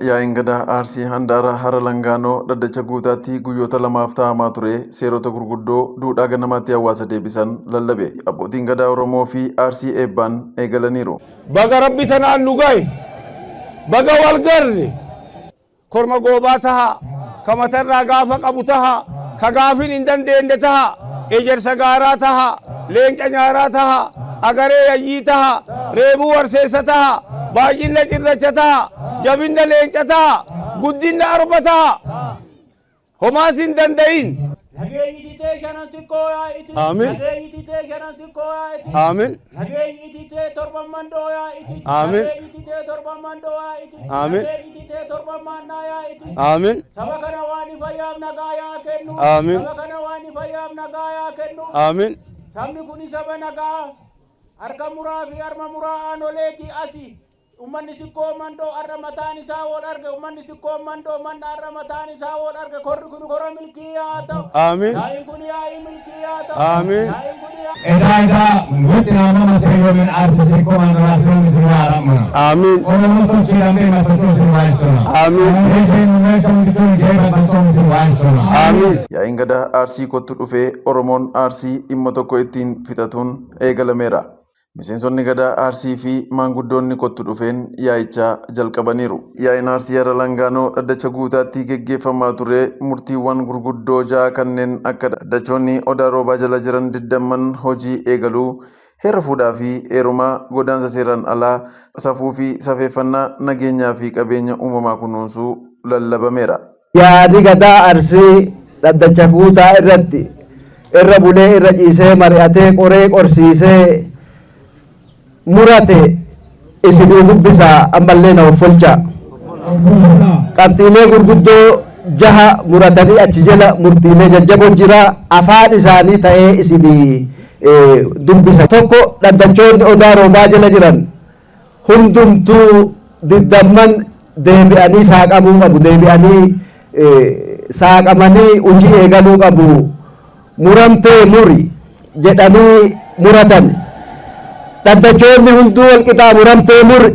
Yaa'in gadaa Arsii handaara hara Langaanoo dhaddacha guutaatti guyyoota lamaaf taa'amaa ture seerota gurguddoo duudhaa ganamaatti hawaasa deebisan lallabe. Abbootiin gadaa Oromoo fi Arsii eebbaan eegalaniiru. Baga rabbi sanaan nu gahe, baga wal garre, korma goobaa taha, ka matarraa gaafa qabu taha, ka gaafin hin dandeenye taha, ejersa gaaraa taha, leenca nyaaraa taha, agaree yayyii taha, reebuu warseessa taha, baay'ina cirracha taha, jabinna leenca taha, guddinna arba taha, homaas hin danda'in. Amin. Amin. Amin. Amin. Amin. Amin. Amin. Sabni kuni saba nagaa harka muraa fi harma muraa aanoleeti asi. Ummanni sikkoo mandoo arra mataan isaa wal arge, ummanni sikkoo mandoo manna arra mataan isaa wal arge. Korri kun kora milkii haa ta'u. Amin. Yaa'iin kun yaa'ii milkii haa ta'u. Amin. Yaa'iin kun Edaa nuti nama matee min Arsii sikkoo mandoo asirratti si waaramna. Amin. Oromoo tolchii lamee matatoo si waayisona. Amin. Reefeen meeshaa hundi tuni geeba baltoon si waayisona. Amin. Yaa'in gadaa Arsii kottu dhufee Oromoon Arsii dhimma tokko ittiin fixatuun eegalameera. Miseensonni gadaa Arsii fi maanguddoonni kottu dhufeen yaa'ichaa jalqabaniiru. Yaa'in Arsii hara Langaanoo dhaddacha guutaatti geggeeffamaa ture murtiiwwan gurguddoo ja'a kanneen akka dhaddachoonni odaa roobaa jala jiran diddaman hojii eegaluu, heera fuudhaa fi heerumaa, godaansa seeraan alaa, safuu fi safeeffannaa nageenyaa fi qabeenya uumamaa kunuunsuu lallabameera. Yaadi gadaa Arsii dhaddacha guutaa irratti irra bulee irra ciisee mari'atee qoree qorsiisee murate isinii dubbisaa ammallee na offolcha. Qabxiilee gurguddoo jaha muratanii achi jala murtiilee jajjaboo jira afaan isaanii ta'ee isinii dubbisa. Tokko dhaddachoonni odaa roobaa jala jiran hundumtuu diddamman deebi'anii saaqamuu qabu, deebi'anii saaqamanii hojii eegaluu qabu. Muramtee muri jedhanii muratan. Dhaddachoonni hunduu wal qixaa muramtee muri.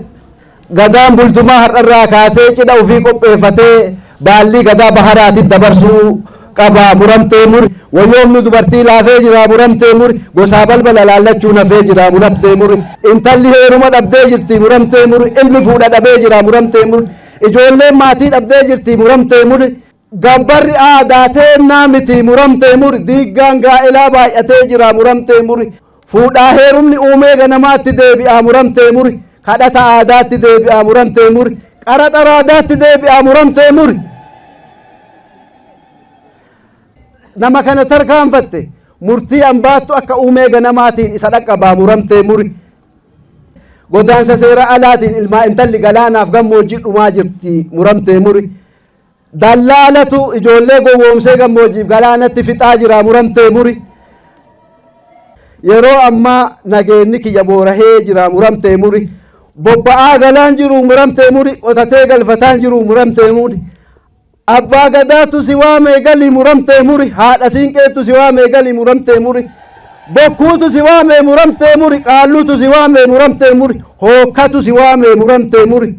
Gadaan bultumaa har'arraa kaasee cidha ofii qopheeffatee baallii gadaa baharaatti dabarsuu qaba muramtee muri. Wayyoomni dubartii laafee jira muramtee muri. Gosaa balbala laallachuun hafee jira muramtee muri. Intalli heeruma dhabdee jirti muramtee muri. Ilmi fuudha dhabee jira muramtee muri. Ijoolleen maatii dhabdee jirti muramtee muri. Gambarri aadaa teennaa miti muramtee muri. Diiggaan gaa'elaa baay'atee jira muramtee muri. Fuudhaa heerumni uumee ganamaatti deebi'aa muramtee muri. Kadhata aadaatti deebi'aa muramtee muri. Qaraxa aadaatti deebi'aa muramtee muri. Nama kana tarkaanfatte murtii hambaattu akka uumee ganamaatiin isa dhaqqabaa muramtee muri. Godaansa seera alaatiin ilmaa intalli galaanaaf gammoojjii dhumaa jirti muramtee muri. Dallaalatu ijoollee gowwoomsee gammoojjiif galaanatti fixaa jira muramtee muri. Yeroo ammaa nageenyi kiyya boorahee jira muramtee muri. Bobba'aa galaan jiru muramtee muri. Qotatee galfataan jiru muramtee muri. Abbaa gadaatu si waamee gali muramtee muri. Haadha siinqeetu si waamee gali muramtee muri. Bokkuutu si waamee muramtee muri. Qaalluutu si waamee muramtee muri. Hookkatu si waamee muramtee muri.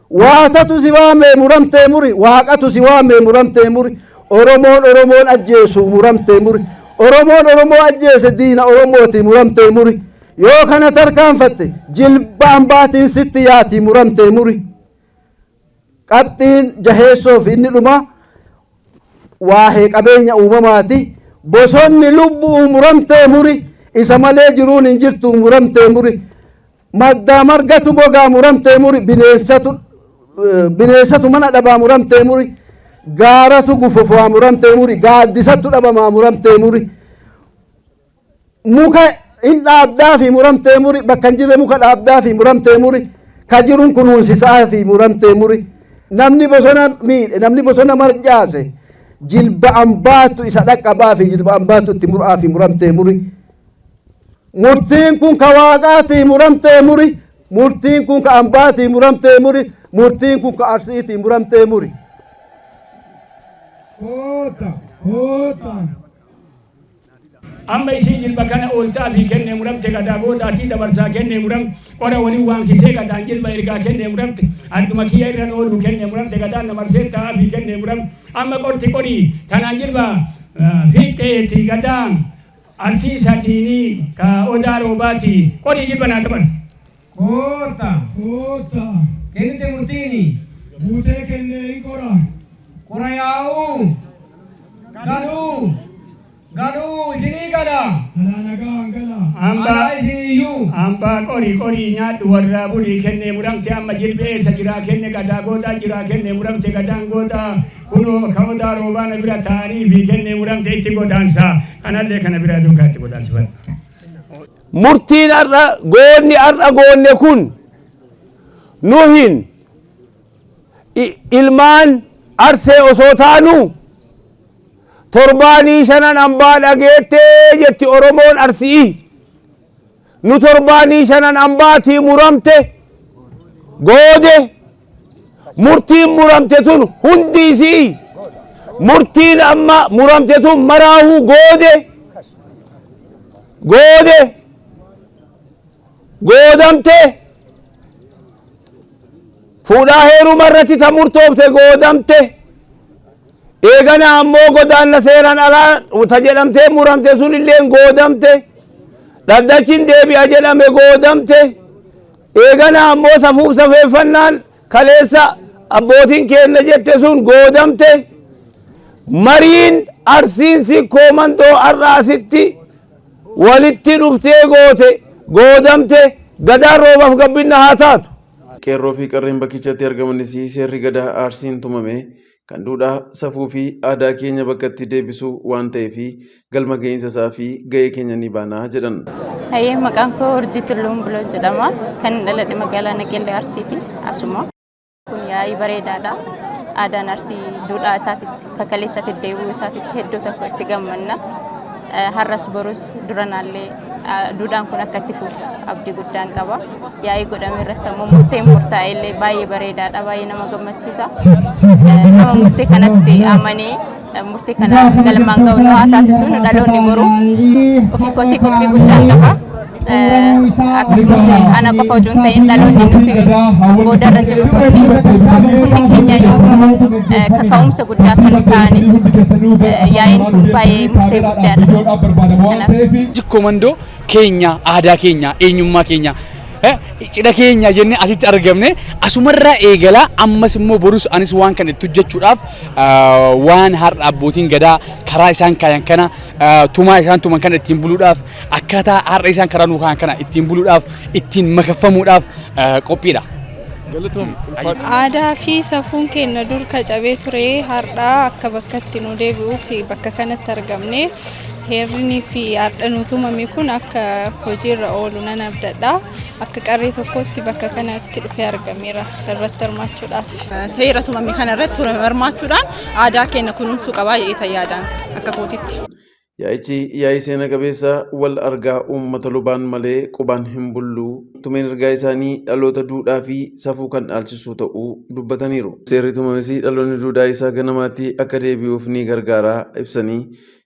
Waatatu si waamee muramtee muri. Waaqatu si waamee muramtee muri. Oromoon ajjeesu muramtee muri. Oromoo ajjeese diina Oromooti muramtee muri. Yoo kana tarkaanfatte jilba hambaatiin sitti yaati muramtee muri. Qabxiin jaheessoof inni dhuma waahee qabeenya uumamaati. Bosonni lubbuu muramtee muri. Isa malee jiruun hin jirtu muramtee muri. Maddaa margatu gogaa muramtee muri. Bineensatu mana dhabaa muramtee muri. Gaaratu gufufaa muramtee muri. Gaaddisattu dhabamaa muramtee muri. Muka hin dhaabdaa fi muramtee muri. Bakka hin jirre muka dhaabdaa fi muramtee muri. Ka jiruun kunuunsisaa fi muramtee muri. Namni bosona miidhe, namni bosona marcaase jilba hambaattu isa dhaqqabaa fi jilba hambaattu itti muraa fi muramtee muri. Murtiin kun ka waaqaatii muramtee muri. Murtiin kun ka hambaatii muramtee muri. Murtiin kun ka arsiitii muramtee muri. amma isin jilba kana ooltaa fi kenne muramte gadaa boodaatii dabarsaa kenne muram qora waliin waamsisee gadaan jilba ergaa kenne muramte adduma kiyya irra oolu kenne muramte gadaan namarsee taa'aa fi kenne muram amma qorti qorii tanaan jilba fiixeeti gadaan arsii sadiinii ka odaa roobaati qorii jilba naa dabar Kota. Kennite murtiini. Muutee kennee hin qora. Qora yaa'u. Galuu isinii gala. Alaa nagaan gala. Ambaa isiniyyuu. Ambaa qorii nyaadhu warraa bulii kennee muramte amma jilbeessa jiraa kenne gadaa goodaa jiraa kenne muramte gadaan goodaa kunoo ka odaa roobaana bira taa'anii fi kenne muramte itti godaansaa kanallee kana bira duukaa itti godaansifadha. Murtiin arra goonne kun nuhin ilmaan arsee osoo taanu torbaanii shanan ambaa dhageettee jetti Oromoon Arsii nu torbaanii shanan ambaatii muramte goode murtiin muramte tun hundi isii murtiin amma muramte tun maraahuu goodamte fuudhaa heeruma irratti ta murtoofte goodamte eegana ammoo godaanna seeran alaa ta jedhamtee muramte sun illeen goodamte dhaddachin deebi'a jedhame goodamte eegana ammoo safuuf safeeffannaan kaleessa abbootiin keenya jette sun goodamte mariin Arsiin sikkoo mandoo arraasitti walitti dhuftee goodamte gadaan roobaaf gabbinna haa taatu. Qeerroo fi qarreen bakkichatti argamanis seerri gadaa Arsiin tumame kan duudhaa safuu fi aadaa keenya bakkatti deebisuu waan ta'eef galma ga'iinsa isaa fi ga'ee keenya ni baanaa jedhan. Hayyee maqaan koo Urjii Tulluun Buloo jedhama. Kan dhaladhe magaalaa Nageellee Arsiiti. Asuma kun yaa'ii bareedaadha. Aadaan Arsii duudhaa isaatitti kakaleessatti deebi'uu isaatitti hedduu tokko itti gammanna. Har'as borus duranaallee duudhaan kun akka itti fufu abdii guddaan qaba. Yaa'ii godhame irratti ammoo murteen murtaa'e illee baay'ee bareedaadha, baay'ee nama gammachiisa. Nama murtee kanatti amanee murtee kana galmaan ga'u haa taasisuun dhaloonni boru ofii kootii qophii guddaan qaba. Akkasumas ana qofa hojii hin ta'in dhaloonni nuti boodarra jiru murtiin keenya yoo kaka'umsa guddaa kan ta'aniif yaa'iin baay'ee murtee guddaadha. Komandoo keenya aadaa keenya eenyummaa keenya cidha keenya jennee asitti argamne asumarraa eegalaa ammas immoo borus anis waan kan itti hojjechuudhaaf waan har'a abbootiin gadaa karaa isaan kaayan kana tumaa isaan tuman kana ittiin buluudhaaf akkaataa har'a isaan karaa nuu kaayan kana ittiin buluudhaaf ittiin makaffamuudhaaf qophiidha. Aadaa fi safuun keenya dur cabee ture har'a akka bakkatti nu deebi'uuf bakka kanatti argamne. Heerrinii fi aadaan tumame kun akka hojiirra oolu nan abdadha. Akka qarree tokkotti bakka kanatti dhufee argameera irratti hirmaachuudhaaf. Seera tumame kana irratti hirmaachuudhaan aadaa keenya kunuunsuu qabaa jedhee yaadaan akka kootitti. Yaa'ichi yaa'ii seena qabeessa wal argaa uummata lubaan malee qubaan hin bullu. Tumeen ergaa isaanii dhaloota duudhaa fi safuu kan dhaalchisu ta'uu dubbataniiru. Seerri tumames dhaloonni duudhaa isaa ganamaatti akka deebi'uuf ni gargaara ibsanii.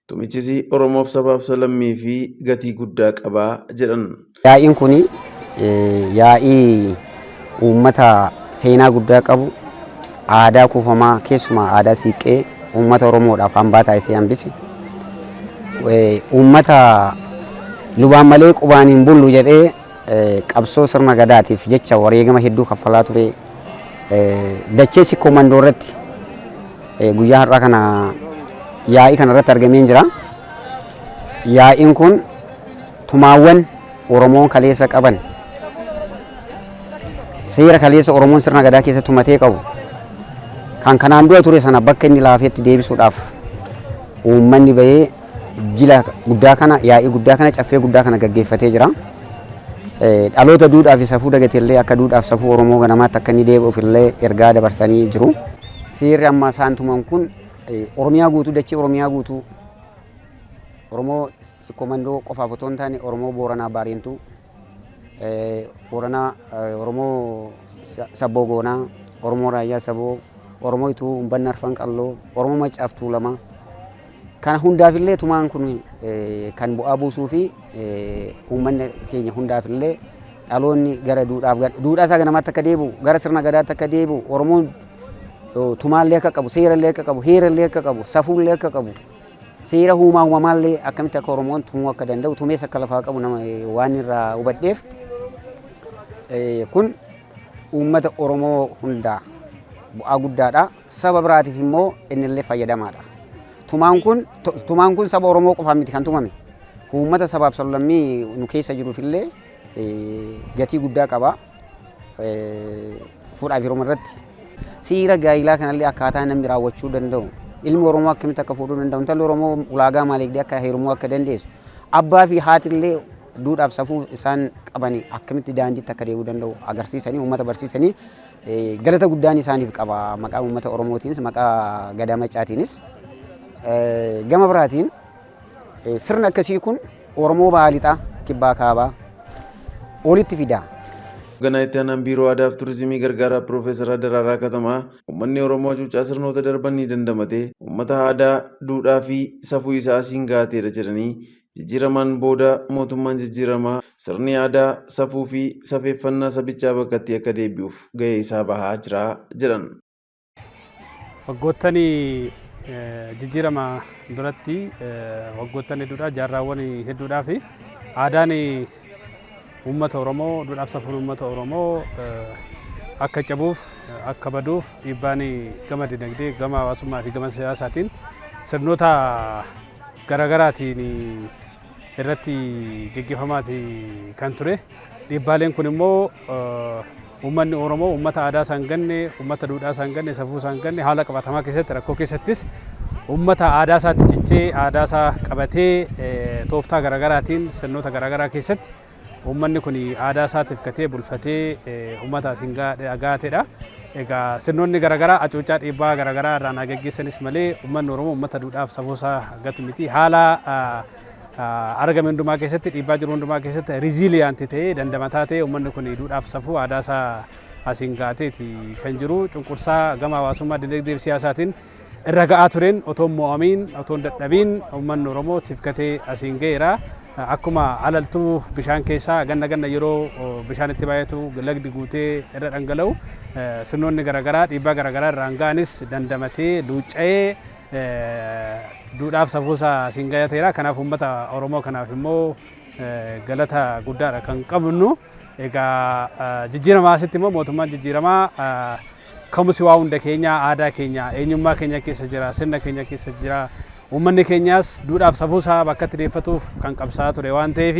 Tumichis Oromoof sabaaf salammii fi gatii guddaa qabaa jedhan. Yaa'iin kun yaa'ii uummata seenaa guddaa qabu aadaa kuufamaa keessumaa aadaa siiqqee uummata Oromoodhaaf hambaa taasisee hambise. Uummata lubaan malee qubaan hin bullu jedhee qabsoo sirna gadaatiif jecha wareegama hedduu kaffalaa ture. Dachee sikkoo mandoo irratti guyyaa har'aa kana yaa'ii kana irratti argamee jira. Yaa'iin kun tumaawwan Oromoon kaleessa qaban seera kaleessa Oromoon sirna gadaa keessa tumatee qabu kan kanaan dura ture sana bakka inni laafeetti deebisuudhaaf uummanni bahee jila guddaa kana yaa'ii guddaa kana caffee guddaa kana gaggeeffatee jira. Dhaloota duudhaa fi safuu dagateellee akka duudhaa fi safuu Oromoo ganamaatti akka inni deebi'uuf illee ergaa dabarsanii jiru. Seerri amma isaan tuman kun Oromiyaa guutuu dachee Oromiyaa guutuu Oromoo sikkoo mandoo qofaaf otoo hin taane Oromoo Booranaa Baareentuu Booranaa Oromoo Sabboo Goonaa Oromoo Raayyaa Saboo Oromoo Ituu Uumbanna Arfan Qalloo Oromoo Maccaaf Tuulamaa Kana hundaafillee tumaan kun kan bu'aa buusuu fi uummanni keenya hundaafillee dhaloonni gara duudhaa isaa ganamatti akka deebi'u gara sirna gadaatti akka deebi'u Oromoon tumaallee akka qabu seerallee akka qabu heerallee akka qabu safuullee akka qabu seera uumamaallee akkamitti akka Oromoon tumuu akka danda'u tumees akka lafaa qabu nama waan irraa hubadheef kun uummata Oromoo hundaa bu'aa guddaadha. Saba biraatiif immoo innillee fayyadamaadha. Tumaan kun saba Oromoo qofaa miti kan tumame. Uummata sabaaf sablammii nu keessa jiruufillee gatii guddaa qaba. Fuudhaaf yeroo irratti seera gaa'ilaa kanallee akkaataa namni raawwachuu danda'u. Ilmi Oromoo akkamitti akka fuudhuu danda'u. Intalli Oromoo ulaagaa maaliif akka heerumuu akka dandeessu. Abbaa fi haatillee duudhaaf safuu isaan qabanii akkamitti daandiitti akka deemuu danda'u agarsiisanii uummata barsiisanii galata guddaan isaaniif qaba. Maqaa uummata Oromootiinis maqaa Gadaa Maccaatiinis. Gama biraatiin sirna akkasii kun Oromoo Baalixaa Kibbaa Kaabaa olitti fida. Ganaa itti aanaan biiroo aadaa fi turizimii gargaaraa Piroofeesar Daraaraa Katamaa uummanni Oromoo cuucaa sirnoota darbanii dandamatee uummata aadaa duudhaa fi safuu isaa asiin gaateera jedhanii jijjiiramaan booda mootummaan jijjiiramaa sirni aadaa safuu fi safeeffannaa sabichaa bakkatti akka deebi'uuf gahee isaa bahaa jira jedhan. Waggoottan jijjiirama duratti waggoottan hedduudhaa jaarraawwan hedduudhaa fi aadaan uummata Oromoo duudhaaf safuun uummata Oromoo akka cabuuf akka baduuf dhiibbaan gama dinagdee gama hawaasummaa fi gama siyaasaatiin sirnoota garaagaraatiin irratti gaggeeffamaa kan ture. Dhiibbaaleen kun immoo uummanni Oromoo uummata aadaa isaan ganne uummata duudhaa isaan ganne safuu isaan ganne haala qabatamaa keessatti rakkoo keessattis uummata aadaa isaatti cichee aadaa isaa qabatee tooftaa garaagaraatiin sirnoota garaagaraa keessatti uummanni kun aadaa isaatiif katee bulfatee uummata asiin gaateedha. Egaa sirnoonni garaagaraa acuucaa dhiibbaa garaagaraa irraan gaggeessanis malee uummanni Oromoo uummata duudhaaf safuu isaa gatu miti. Haala argame hundumaa keessatti dhiibbaa jiru hundumaa keessatti riiziliyaanti ta'ee dandamataa ta'ee uummanni kun duudhaaf safuu aadaa isaa asiin gaateeti kan jiru. Cunqursaa gama hawaasummaa dinagdee fi siyaasaatiin irra ga'aa tureen otoo mo'amiin otoo dadhabiin uummanni Oromoo tifkatee asiin ga'eera. Akkuma alaltuu bishaan keessaa ganna yeroo bishaan itti baay'atu lagdi guutee irra dhangala'u sirnoonni garaagaraa dhiibbaa garaagaraa irraan ga'anis dandamatee luucca'ee duudhaaf safuusaa asiin ga'ateera. Kanaaf uummata Oromoo kanaaf immoo galata guddaadha kan qabnu. Egaa jijjiiramaa asitti immoo mootummaan jijjiiramaa kamusi waa hunda keenya aadaa keenya eenyummaa keenya keessa jira sirna keenya keessa jira. Uummanni keenyaas duudhaaf safuusaa bakka itti deeffatuuf kan qabsaa ture waan ta'eef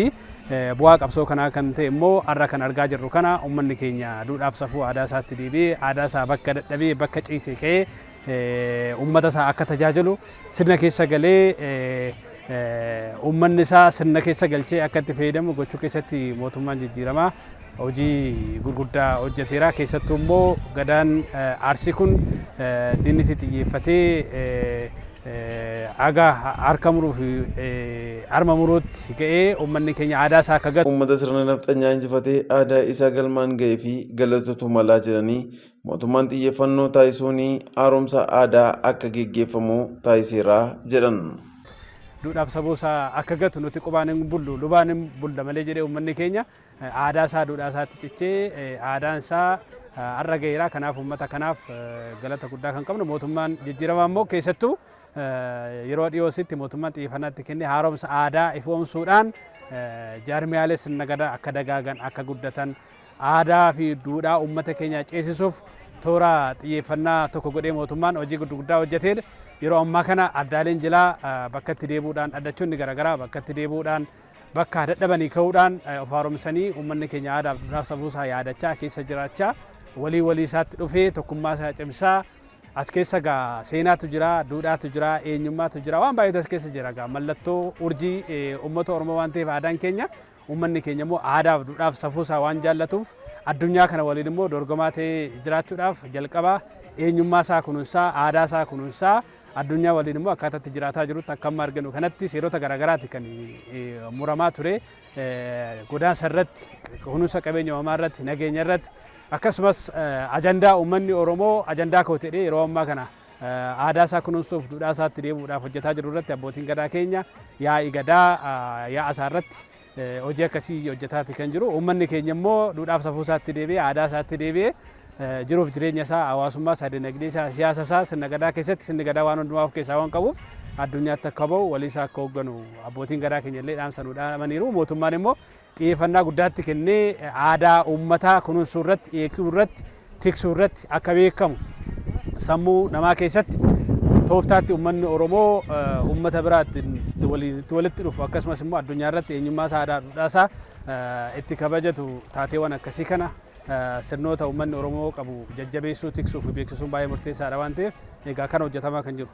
bu'aa qabsoo kanaa kan ta'e immoo har'a kan argaa jirru kana uummanni keenya duudhaaf safuu aadaa isaatti deebi'ee aadaa isaa bakka dadhabee bakka ciisee ka'ee uummata isaa akka tajaajilu sirna keessa galee uummanni isaa sirna keessa galchee akka itti fayyadamu gochuu keessatti mootummaan jijjiiramaa hojii gurguddaa hojjeteera. Keessattuu immoo gadaan Arsii kun dinnitti xiyyeeffatee aga harka muruu fi harma muruutti ga'ee uummanni keenya aadaa isaa akka gatu. Uummata sirna nafxanyaa injifatee aadaa isaa galmaan ga'ee fi galatotu malaa jedhanii mootummaan xiyyeeffannoo taasisuun haaromsa aadaa akka geggeeffamu taasiseera jedhan. Duudhaaf safuusaa akka gatu nuti qubaan hin bullu lubaan hin bulla malee jedhee uummanni keenya aadaa isaa duudhaa isaatti cichee aadaan isaa har'a ga'eera. Kanaaf uummata kanaaf galata guddaa kan qabnu mootummaan jijjiiramaa immoo keessattuu yeroo dhiyoositti mootummaan xiyyeeffannaatti kennee haaromsa aadaa ifoomsuudhaan jaarmiyaalee sirna gadaa akka dagaagan akka guddatan aadaa fi duudhaa uummata keenya ceesisuuf toora xiyyeeffannaa tokko godhee mootummaan hojii guddaa hojjeteen yeroo ammaa kana addaaleen jilaa bakka itti deebuudhaan dhaddachoonni garaagaraa bakka itti deebuudhaan bakka dadhabanii ka'uudhaan of haaromsanii uummanni keenya aadaa fi duudhaa safuusaa yaadachaa keessa jiraachaa walii isaatti dhufee tokkummaa isaa cimsaa as keessa gaa seenaatu jira duudhaatu jira eenyummaatu jira waan baay'eetu as keessa jira gaa mallattoo urjii uummata Oromoo waan ta'eef aadaan keenya uummanni keenya immoo aadaaf duudhaaf safuusaa waan jaallatuuf addunyaa kana waliin immoo dorgomaa ta'ee jiraachuudhaaf jalqaba eenyummaa isaa kunuunsaa aadaa isaa kunuunsaa addunyaa waliin immoo akkaataatti jiraataa jirutti akka amma arginu kanatti seerota garaagaraati kan muramaa ture godaansa irratti kunuunsa qabeenya uumamaa irratti nageenya irratti akkasumas ajandaa uummanni Oromoo ajandaa koo ta'ee yeroo ammaa kana aadaa isaa kunuunsuuf duudhaa isaatti deemuudhaaf hojjetaa jiru irratti abbootiin gadaa keenya yaa'ii gadaa yaa'a isaa irratti hojii akkasii hojjetaati kan jiru. Uummanni keenya immoo duudhaaf safuu isaatti deebi'ee aadaa isaatti deebi'ee jiruuf jireenya isaa hawaasummaa isaa dinagdee isaa siyaasa isaa sirna gadaa keessatti sirni gadaa waan hundumaa of keessaa waan qabuuf addunyaatti akka bahu walii isaa akka hoogganu abbootiin gadaa keenya illee dhaamsanuu dhaamaniiru. Mootummaan immoo xiyyeeffannaa guddaatti kennee aadaa uummataa kunuunsuu irratti eegsisuu irratti tiksuu irratti akka beekamu sammuu namaa keessatti tooftaatti uummanni Oromoo uummata biraatti walitti dhufu akkasumas immoo addunyaa irratti eenyummaa isaa aadaa duudhaa isaa itti kabajatu taateewwan akkasii kana sirnoota uummanni Oromoo qabu jajjabeessuu tiksuu fi beeksisuun baay'ee murteessaadha waan ta'eef egaa kana hojjetamaa kan jiru.